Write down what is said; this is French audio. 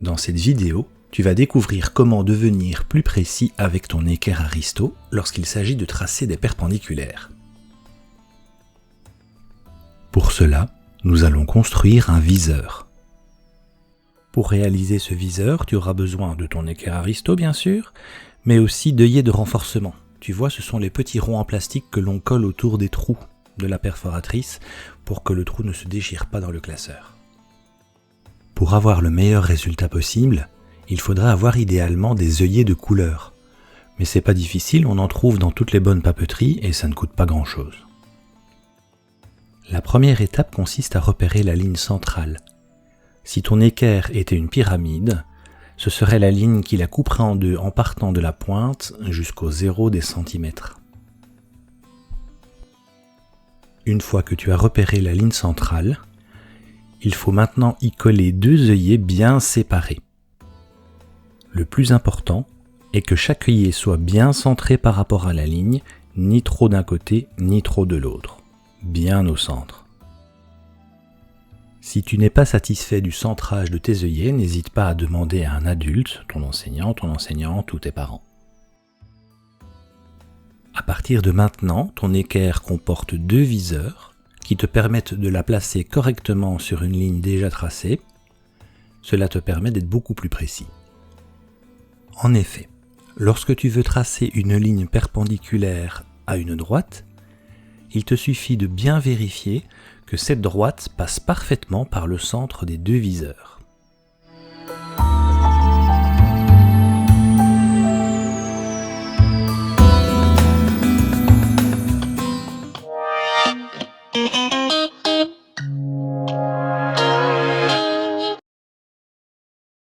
Dans cette vidéo, tu vas découvrir comment devenir plus précis avec ton équerre aristo lorsqu'il s'agit de tracer des perpendiculaires. Pour cela, nous allons construire un viseur. Pour réaliser ce viseur, tu auras besoin de ton équerre aristo bien sûr, mais aussi d'œillets de renforcement. Tu vois, ce sont les petits ronds en plastique que l'on colle autour des trous de la perforatrice pour que le trou ne se déchire pas dans le classeur. Pour avoir le meilleur résultat possible, il faudra avoir idéalement des œillets de couleur. Mais c'est pas difficile, on en trouve dans toutes les bonnes papeteries et ça ne coûte pas grand chose. La première étape consiste à repérer la ligne centrale. Si ton équerre était une pyramide, ce serait la ligne qui la couperait en deux en partant de la pointe jusqu'au 0 des centimètres. Une fois que tu as repéré la ligne centrale, il faut maintenant y coller deux œillets bien séparés. Le plus important est que chaque œillet soit bien centré par rapport à la ligne, ni trop d'un côté ni trop de l'autre, bien au centre. Si tu n'es pas satisfait du centrage de tes œillets, n'hésite pas à demander à un adulte, ton enseignante ou tes parents. À partir de maintenant, ton équerre comporte deux viseurs qui te permettent de la placer correctement sur une ligne déjà tracée. Cela te permet d'être beaucoup plus précis. En effet, lorsque tu veux tracer une ligne perpendiculaire à une droite, il te suffit de bien vérifier que cette droite passe parfaitement par le centre des deux viseurs.